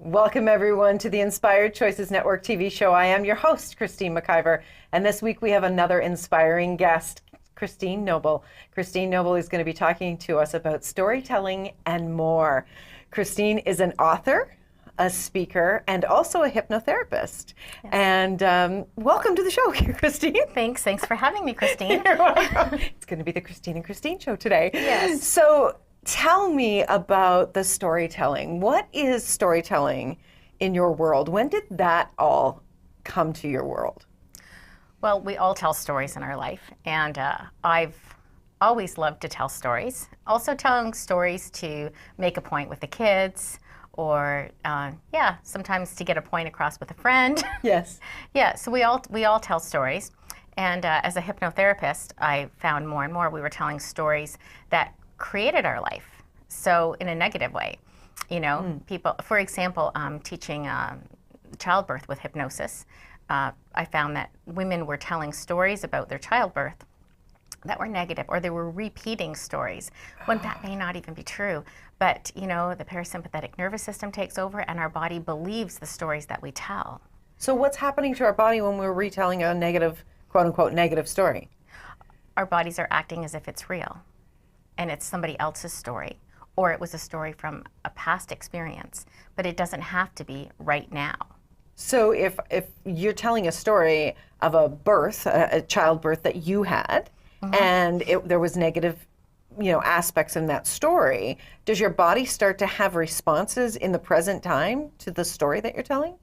Welcome everyone to the Inspired Choices Network TV show. I am your host, Christine McIver, and this week we have another inspiring guest, Christine Noble. Christine Noble is going to be talking to us about storytelling and more. Christine is an author, a speaker, and also a hypnotherapist. Yes. And welcome to the show, Christine. Thanks for having me, Christine. You're welcome. It's going to be the Christine and Christine show today. Yes. So tell me about the storytelling. What is storytelling in your world? When did that all come to your world? Well, we all tell stories in our life, and I've always loved to tell stories. Also telling stories to make a point with the kids, or sometimes to get a point across with a friend. Yes. Yeah, so we all tell stories. And as a hypnotherapist, I found more and more we were telling stories that created our life. So in a negative way, people, for example, teaching childbirth with hypnosis, I found that women were telling stories about their childbirth that were negative, or they were repeating stories when that may not even be true. But, the parasympathetic nervous system takes over and our body believes the stories that we tell. So what's happening to our body when we're retelling a negative, quote unquote, negative story? Our bodies are acting as if it's real and it's somebody else's story, or it was a story from a past experience, but it doesn't have to be right now. So if you're telling a story of a birth, a childbirth that you had, and there was negative, aspects in that story, does your body start to have responses in the present time to the story that you're telling?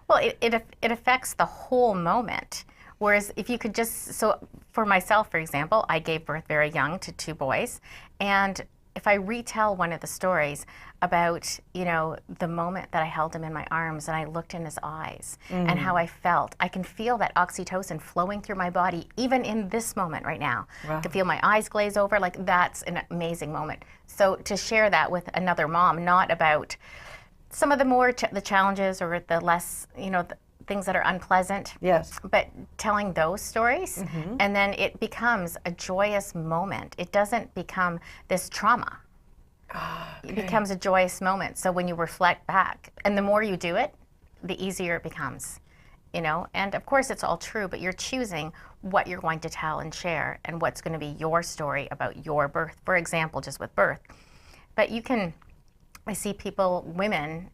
Well, it affects the whole moment. Whereas if you could so for myself, for example, I gave birth very young to 2 boys, and if I retell one of the stories about, the moment that I held him in my arms and I looked in his eyes and how I felt, I can feel that oxytocin flowing through my body even in this moment right now. Wow. I can feel my eyes glaze over, like that's an amazing moment. So to share that with another mom, not about some of the more the challenges or the less, things that are unpleasant. Yes. But telling those stories, and then it becomes a joyous moment. It doesn't become this trauma. Okay. It becomes a joyous moment. So when you reflect back, and the more you do it, the easier it becomes, And of course it's all true, but you're choosing what you're going to tell and share and what's going to be your story about your birth, for example, just with birth. But I see people, women,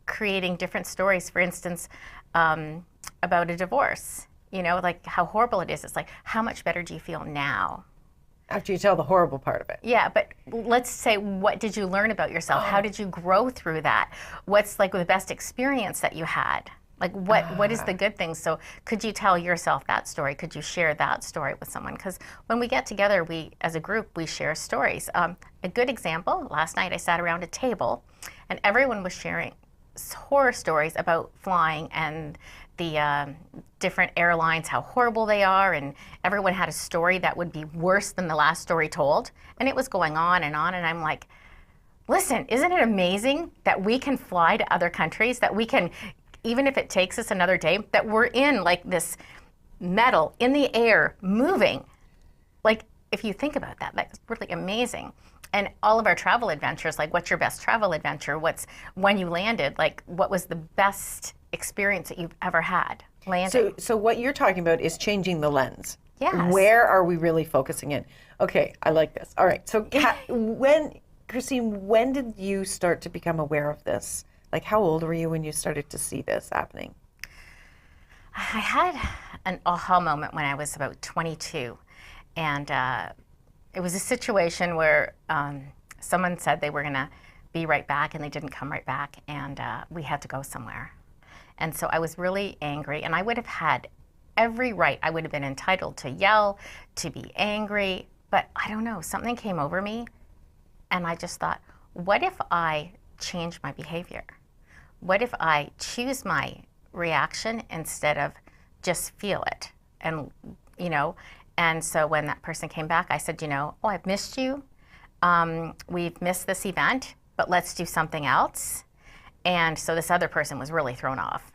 creating different stories, for instance, about a divorce, like how horrible it is. It's like, how much better do you feel now? After you tell the horrible part of it. Yeah, but let's say, what did you learn about yourself? How did you grow through that? What's like the best experience that you had? Like what is the good thing? So could you tell yourself that story? Could you share that story with someone? Because when we get together, as a group, we share stories. A good example, last night I sat around a table and everyone was sharing horror stories about flying and the different airlines, how horrible they are, and everyone had a story that would be worse than the last story told. And it was going on, and I'm like, listen, isn't it amazing that we can fly to other countries, that we can, even if it takes us another day, that we're in like this metal in the air moving. Like, if you think about that, that's really amazing. And all of our travel adventures, like what's your best travel adventure? When you landed, like what was the best experience that you've ever had landing? So what you're talking about is changing the lens. Yes. Where are we really focusing in? Okay, I like this. All right, so Christine, when did you start to become aware of this? Like how old were you when you started to see this happening? I had an aha moment when I was about 22. And it was a situation where someone said they were going to be right back, and they didn't come right back, and we had to go somewhere. And so I was really angry, and I would have had every right. I would have been entitled to yell, to be angry, but I don't know, something came over me, and I just thought, what if I change my behavior? What if I choose my reaction instead of just feel it? And so when that person came back, I said, I've missed you. We've missed this event, but let's do something else. And so this other person was really thrown off.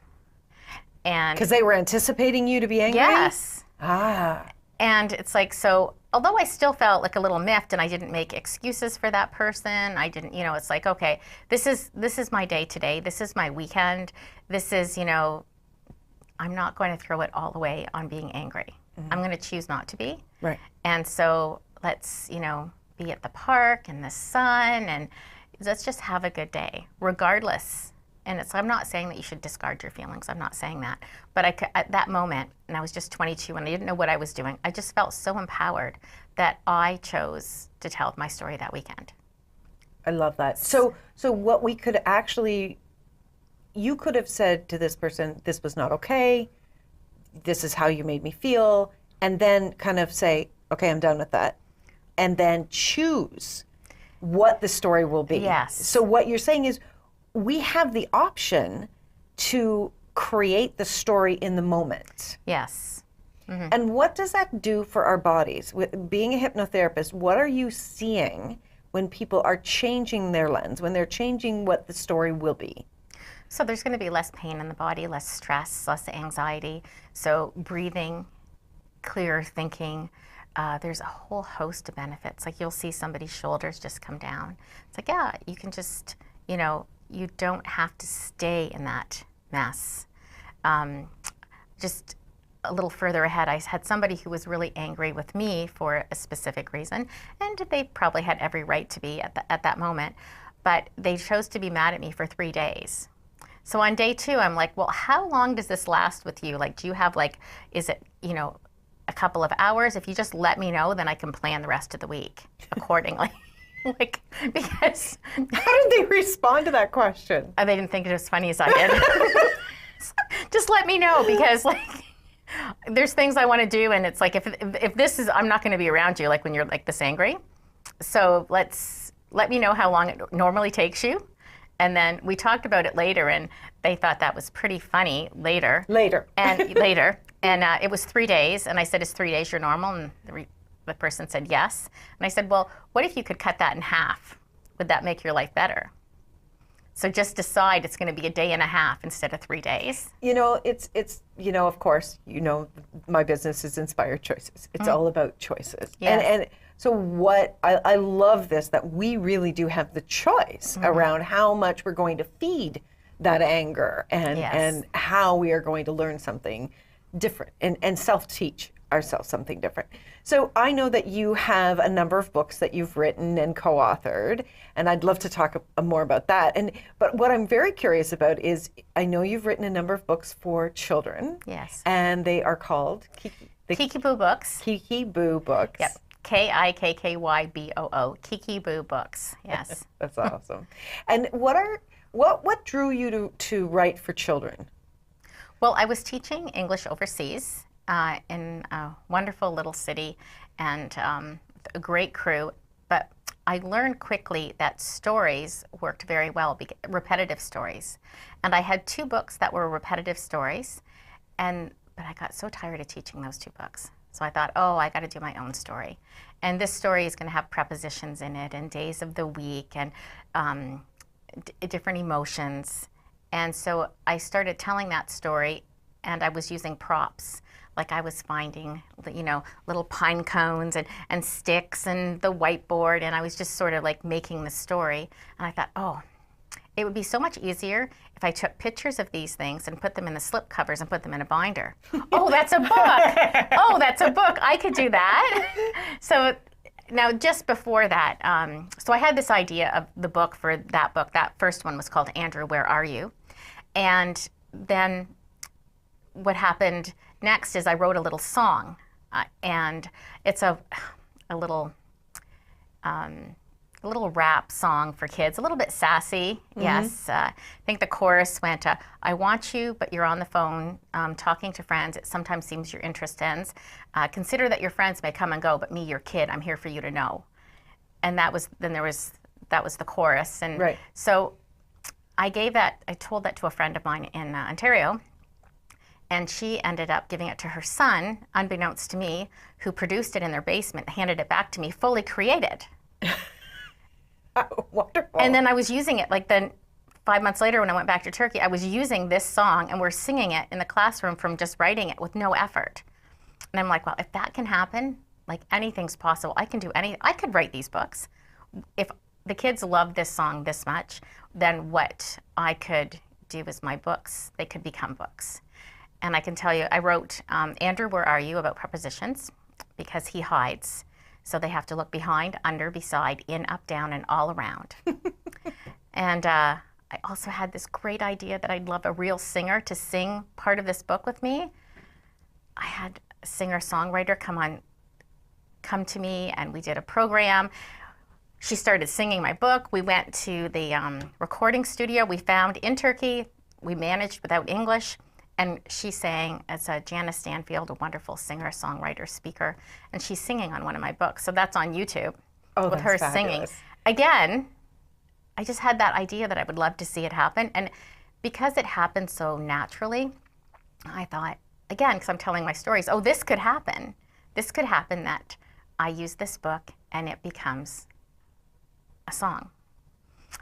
And because they were anticipating you to be angry? Yes. Ah. And it's like, so although I still felt like a little miffed, and I didn't make excuses for that person, I didn't, it's like, okay, this is my day today. This is my weekend. This is, I'm not going to throw it all away on being angry. I'm going to choose not to be. Right. And so let's, be at the park in the sun, and let's just have a good day, regardless. And I'm not saying that you should discard your feelings. I'm not saying that. But at that moment, and I was just 22 and I didn't know what I was doing, I just felt so empowered that I chose to tell my story that weekend. I love that. So what we could actually, you could have said to this person, this was not okay, this is how you made me feel, and then kind of say, okay, I'm done with that. And then choose what the story will be. Yes. So what you're saying is, we have the option to create the story in the moment. Yes. Mm-hmm. And what does that do for our bodies? With being a hypnotherapist, what are you seeing when people are changing their lens, when they're changing what the story will be? So there's going to be less pain in the body, less stress, less anxiety. So breathing, clearer thinking. There's a whole host of benefits. Like you'll see somebody's shoulders just come down. It's like, yeah, you can just, you don't have to stay in that mess. Just a little further ahead, I had somebody who was really angry with me for a specific reason, and they probably had every right to be at that moment, but they chose to be mad at me for 3 days. So on day 2, I'm like, well, how long does this last with you? Like, do you have is it, a couple of hours? If you just let me know, then I can plan the rest of the week accordingly. Because how did they respond to that question? They didn't think it was funny as I did. Just let me know, because there's things I want to do, and it's like if this is, I'm not going to be around you when you're this angry. So let me know how long it normally takes you, and then we talked about it later, and they thought that was pretty funny later. And it was 3 days, and I said, "Is 3 days your normal?" And the person said yes. And I said, well, what if you could cut that in half? Would that make your life better? So just decide it's going to be a day and a half instead of 3 days. It's of course, my business is Inspired Choices. It's all about choices. Yes. And so what, I love this, that we really do have the choice around how much we're going to feed that anger and how we are going to learn something different and self-teach ourselves something different. So I know that you have a number of books that you've written and co-authored, and I'd love to talk more about that. But what I'm very curious about is, I know you've written a number of books for children. Yes. And they are called KikkyBoo books. KikkyBoo books. Yep. KikkyBoo. KikkyBoo books. Yes. That's awesome. And what drew you to write for children? Well, I was teaching English overseas in a wonderful little city, and a great crew, but I learned quickly that stories worked very well, repetitive stories. And I had 2 books that were repetitive stories, but I got so tired of teaching those 2 books. So I thought, I got to do my own story. And this story is going to have prepositions in it, and days of the week, and different emotions. And so I started telling that story, and I was using props. Like I was finding, little pine cones and sticks and the whiteboard, and I was just sort of making the story. And I thought, it would be so much easier if I took pictures of these things and put them in the slip covers and put them in a binder. Oh, that's a book. Oh, that's a book. I could do that. So now, just before that, so I had this idea of the book for that book. That first one was called Andrew, Where Are You? And then what happened next is I wrote a little song, and it's a little rap song for kids, a little bit sassy. Yes, I think the chorus went, I want you, but you're on the phone, talking to friends. It sometimes seems your interest ends. Consider that your friends may come and go, but me, your kid, I'm here for you to know. And that was the chorus. And right. So I told that to a friend of mine in Ontario, and she ended up giving it to her son, unbeknownst to me, who produced it in their basement, handed it back to me, fully created. Wonderful. And then I was using it, then 5 months later when I went back to Turkey, I was using this song, and we're singing it in the classroom from just writing it with no effort. And I'm like, well, if that can happen, like anything's possible. I can do I could write these books. If the kids love this song this much, then what I could do is my books, they could become books. And I can tell you, I wrote Andrew, Where Are You? About prepositions, because he hides. So they have to look behind, under, beside, in, up, down, and all around. And I also had this great idea that I'd love a real singer to sing part of this book with me. I had a singer-songwriter come to me, and we did a program. She started singing my book. We went to the recording studio we found in Turkey. We managed without English. And she sang as Janice Stanfield, a wonderful singer, songwriter, speaker. And she's singing on one of my books. So that's on YouTube with her singing. Again, I just had that idea that I would love to see it happen. And because it happened so naturally, I thought, again, because I'm telling my stories, oh, this could happen. This could happen that I use this book and it becomes a song.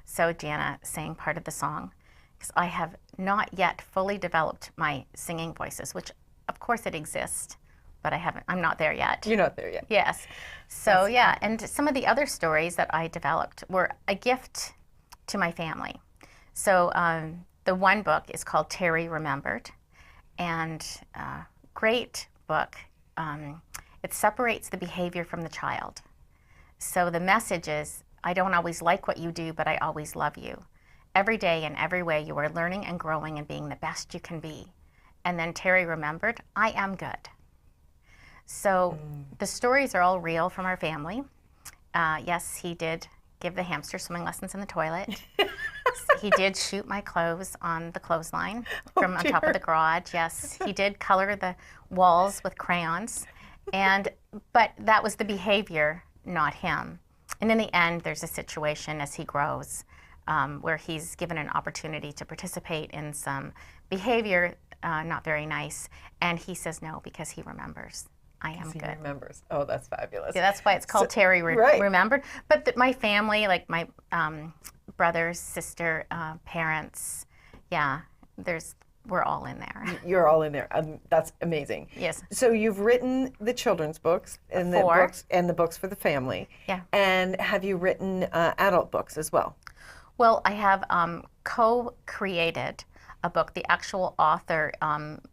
So Jana sang part of the song, because I have not yet fully developed my singing voices, which of course it exists, but I'm not there yet. You're not there yet. Yes. So yeah, and some of the other stories that I developed were a gift to my family. So the one book is called Terry Remembered, and great book. It separates the behavior from the child. So the message is, I don't always like what you do, but I always love you. Every day in every way you are learning and growing and being the best you can be. And then Terry Remembered, I am good. So the stories are all real from our family. Yes, he did give the hamster swimming lessons in the toilet. He did shoot my clothes on the clothesline from on top of the garage. Yes, he did color the walls with crayons. But that was the behavior, not him. And in the end, there's a situation as he grows where he's given an opportunity to participate in some behavior not very nice, and he says no because he remembers. I am good. He remembers. Oh, that's fabulous. Yeah, that's why it's called Terry Remembered. But my family, like my brothers, sister, parents, yeah, we're all in there. You're all in there. That's amazing. Yes. So you've written the children's books and the books for the family. Yeah. And have you written adult books as well? Well, I have co-created a book. The actual author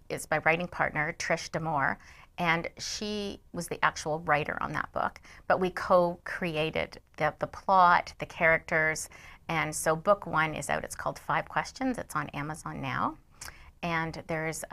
is my writing partner, Trish Damore, and she was the actual writer on that book. But we co-created the plot, the characters, and so book one is out. It's called 5 Questions. It's on Amazon now. And there's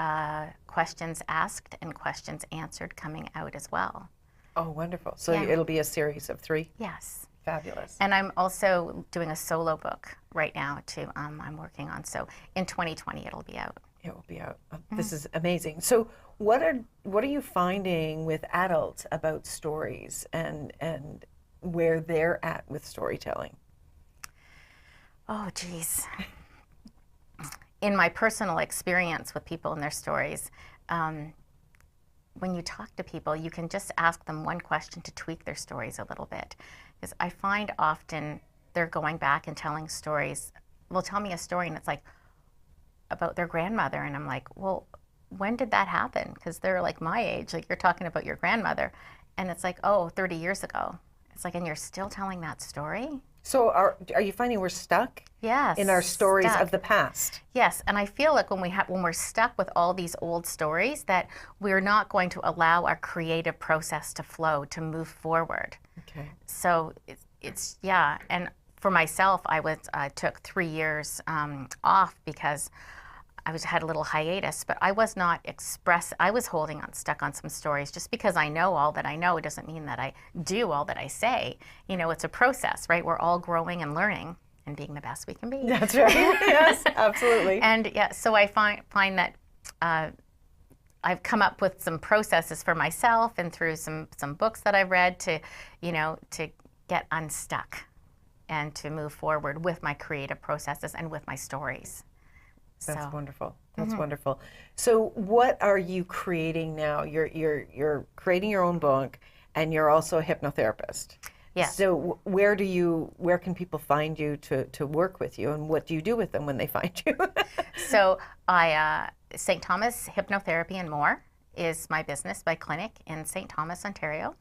questions asked and questions answered coming out as well. Oh, wonderful. So it'll be a series of 3? Yes. Fabulous. And I'm also doing a solo book right now too. I'm working on. So in 2020 it'll be out. It will be out. This is amazing. So what are you finding with adults about stories and where they're at with storytelling? Oh, geez. In my personal experience with people and their stories, when you talk to people, you can just ask them one question to tweak their stories a little bit. Because I find often they're going back and telling stories. Well, tell me a story, and it's like about their grandmother, and I'm like, well, when did that happen? Because they're like my age, like you're talking about your grandmother, and it's like, oh, 30 years ago. It's like, and you're still telling that story? So are you finding we're stuck? Yes. In our stories of the past? Yes, and I feel like when we're stuck with all these old stories, that we're not going to allow our creative process to flow, to move forward. Okay. So it's yeah, and for myself, I took 3 years off because I had a little hiatus, but I was not I was stuck on some stories. Just because I know all that I know doesn't mean that I do all that I say. You know, it's a process, right? We're all growing and learning and being the best we can be. That's right. Yes, absolutely. And yeah, so I find that I've come up with some processes for myself and through some books that I've read to get unstuck and to move forward with my creative processes and with my stories. That's wonderful. That's wonderful. So what are you creating now? You're creating your own book, and you're also a hypnotherapist. Yeah. So where can people find you to work with you, and what do you do with them when they find you? So St. Thomas Hypnotherapy and More is my business, my clinic in St. Thomas, Ontario.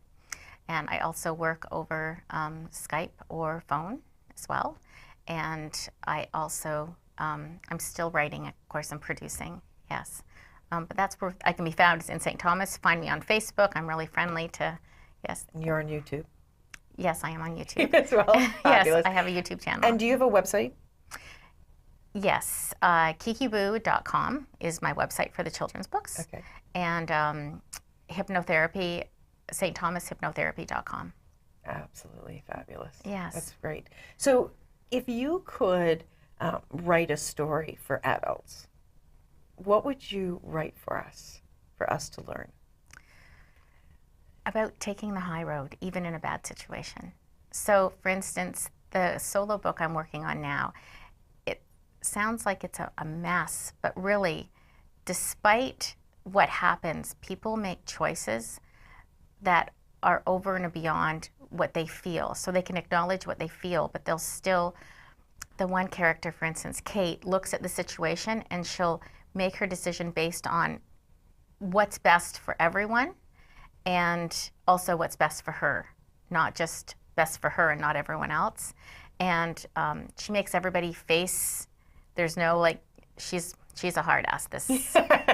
And I also work over Skype or phone as well. And I also, I'm still writing, of course, and producing, yes. But that's where I can be found, is in St. Thomas. Find me on Facebook. I'm really friendly to, yes. And you're on YouTube? Yes, I am on YouTube. As well? Yes, I have a YouTube channel. And do you have a website? Yes, KikkyBoo.com is my website for the children's books. Okay. And hypnotherapy, stthomashypnotherapy.com. Absolutely fabulous. Yes. That's great. So if you could write a story for adults, what would you write for us to learn? About taking the high road, even in a bad situation. So, for instance, the solo book I'm working on now, it sounds like it's a mess, but really, despite what happens, people make choices that are over and beyond what they feel. So they can acknowledge what they feel, but they'll still, the one character, for instance, Kate, looks at the situation and she'll make her decision based on what's best for everyone and also what's best for her, not just best for her and not everyone else. And she makes everybody face, there's no like, she's a hard ass, this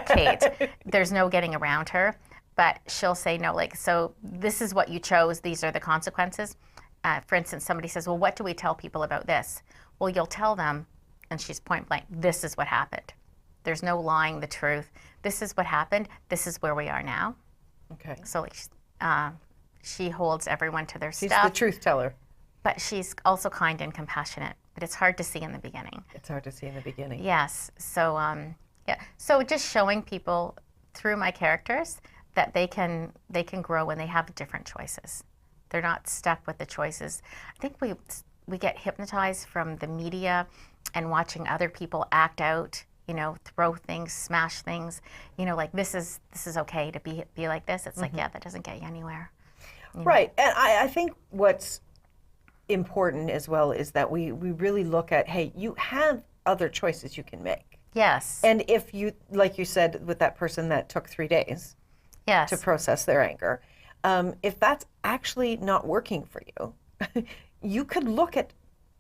Kate. There's no getting around her, but she'll say no, like, so this is what you chose, these are the consequences. For instance, somebody says, well, what do we tell people about this? Well, you'll tell them, and she's point blank, this is what happened. There's no lying the truth. This is what happened. This is where we are now. Okay. So like, she holds everyone to their She's stuff. the truth teller. But she's also kind and compassionate. But it's hard to see in the beginning. It's hard to see in the beginning. Yes. So yeah. So just showing people through my characters that they can grow when they have different choices. They're not stuck with the choices. I think we get hypnotized from the media and watching other people act out, you know, throw things, smash things, you know, like this is okay to be like this. It's like, yeah, that doesn't get you anywhere. You know? Right. And I think what's important as well is that we really look at, hey, you have other choices you can make. Yes. And if you, like you said with that person that took 3 days yes. to process their anger, if that's actually not working for you, you could look at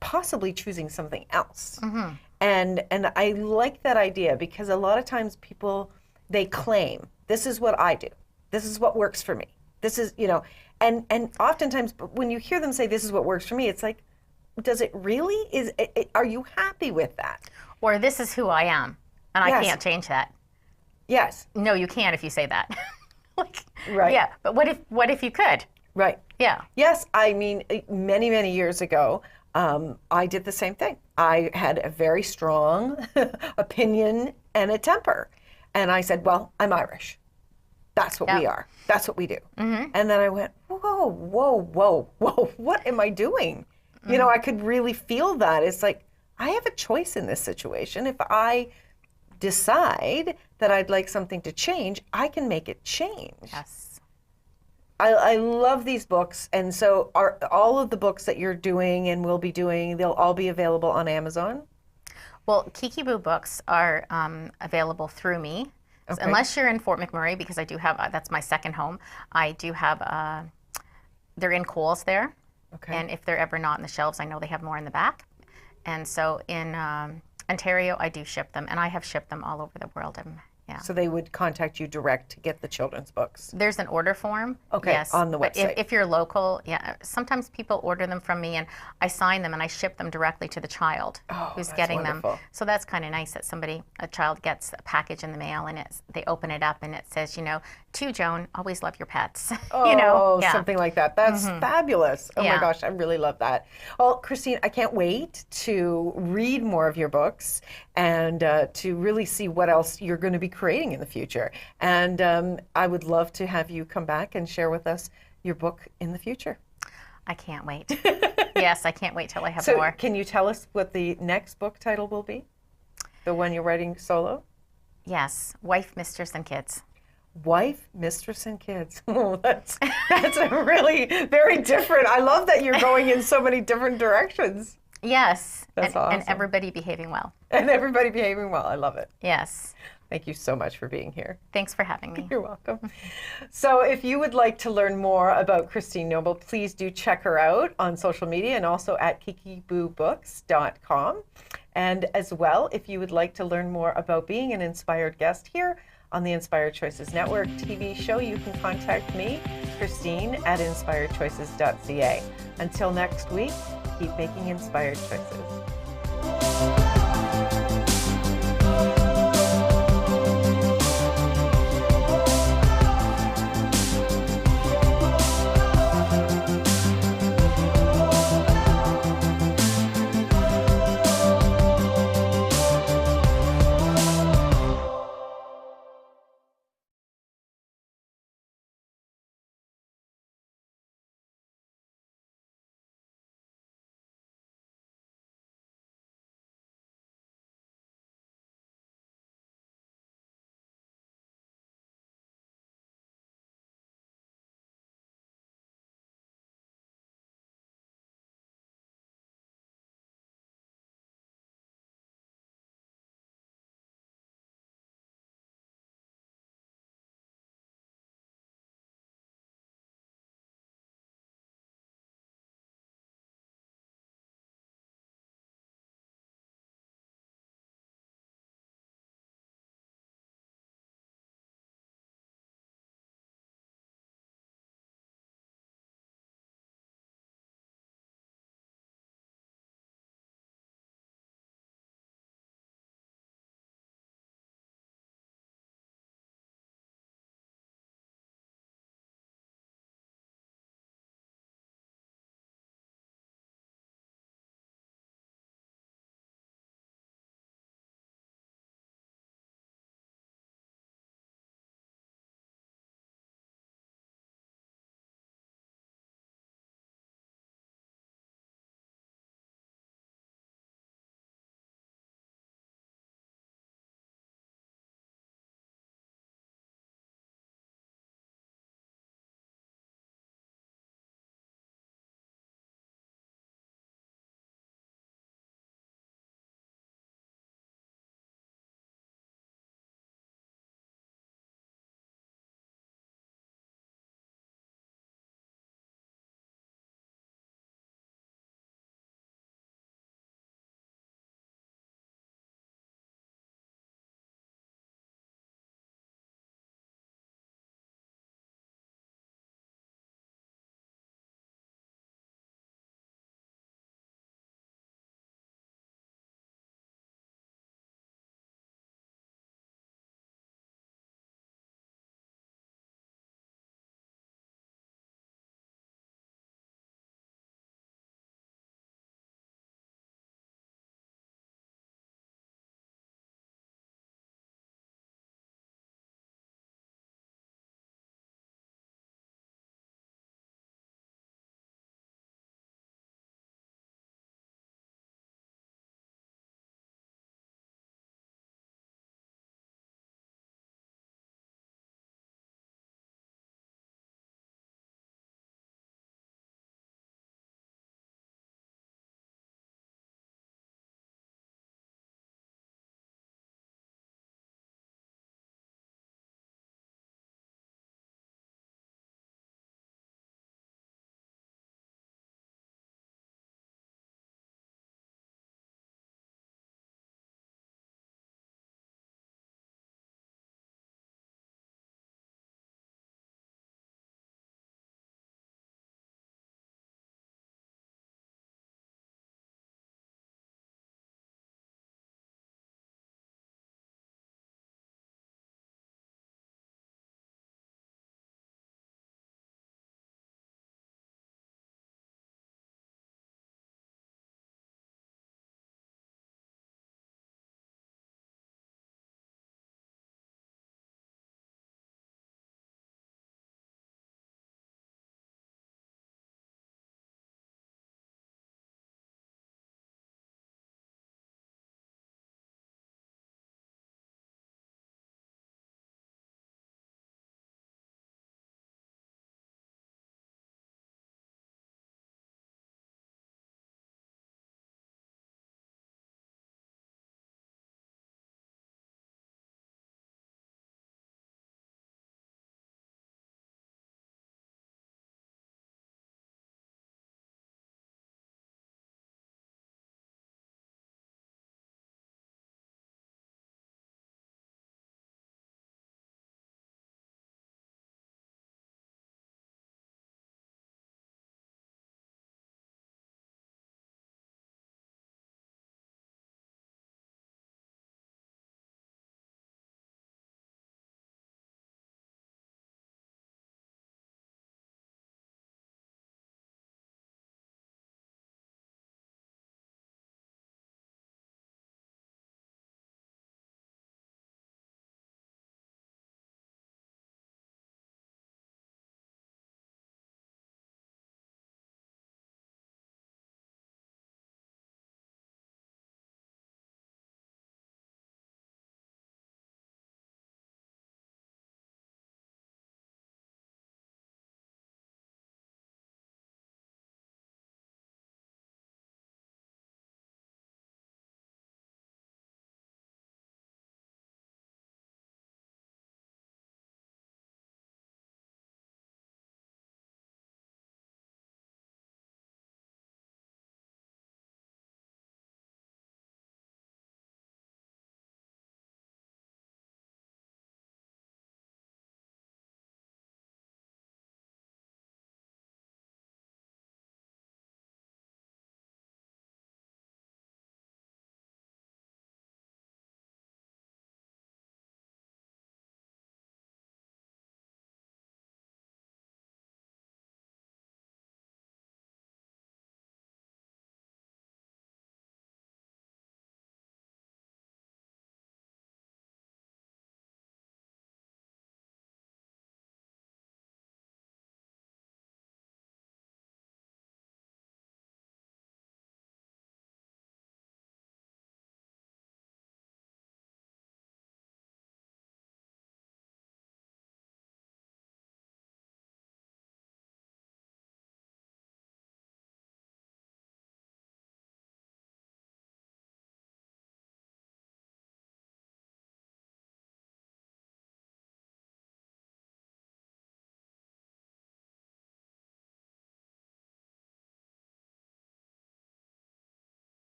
possibly choosing something else. Mm-hmm. And I like that idea because a lot of times people, they claim, this is what I do. This is what works for me. This is, you know, and oftentimes when you hear them say, this is what works for me, it's like, does it really? Are you happy with that? Or this is who I am, and yes. I can't change that. Yes. No, you can't if you say that. Like, right. Yeah, but what if you could? Right. Yeah. Yes, I mean, many, many years ago, I did the same thing. I had a very strong opinion and a temper. And I said, well, I'm Irish. That's what we are. That's what we do. Mm-hmm. And then I went, whoa, whoa, whoa, whoa, what am I doing? Mm-hmm. You know, I could really feel that. It's like, I have a choice in this situation. If I decide that I'd like something to change, I can make it change. Yes. I love these books. And so are all of the books that you're doing and will be doing, they'll all be available on Amazon? Well, KikkyBoo books are available through me. Okay. Unless you're in Fort McMurray, because I do have, that's my second home. I do have, they're in Kohl's there. Okay. And if they're ever not in the shelves, I know they have more in the back. And so in Ontario, I do ship them. And I have shipped them all over the world. Yeah. So they would contact you direct to get the children's books? There's an order form. Okay, yes, on the website. If you're local, yeah. Sometimes people order them from me and I sign them and I ship them directly to the child who's getting wonderful. them. So that's kind of nice that a child gets a package in the mail and they open it up and it says, you know, to Joan, always love your pets. Oh, you know? Yeah. Something like that. That's fabulous. Oh yeah. my gosh, I really love that. Well, Christine, I can't wait to read more of your books and to really see what else you're going to be creating in the future. And I would love to have you come back and share with us your book in the future. I can't wait. Yes, I can't wait till I have more. So can you tell us what the next book title will be? The one you're writing solo? Yes, Wife, Mistress, and Kids. Wife, Mistress, and Kids. Oh, that's a really very different. I love that you're going in so many different directions. Yes, that's awesome. And everybody behaving well. And everybody behaving well. I love it. Yes. Thank you so much for being here. Thanks for having me. You're welcome. So if you would like to learn more about Christine Noble, please do check her out on social media and also at KikkyBooBooks.com. And as well, if you would like to learn more about being an inspired guest here on the Inspired Choices Network TV show, you can contact me, Christine, at inspiredchoices.ca. Until next week, keep making inspired choices.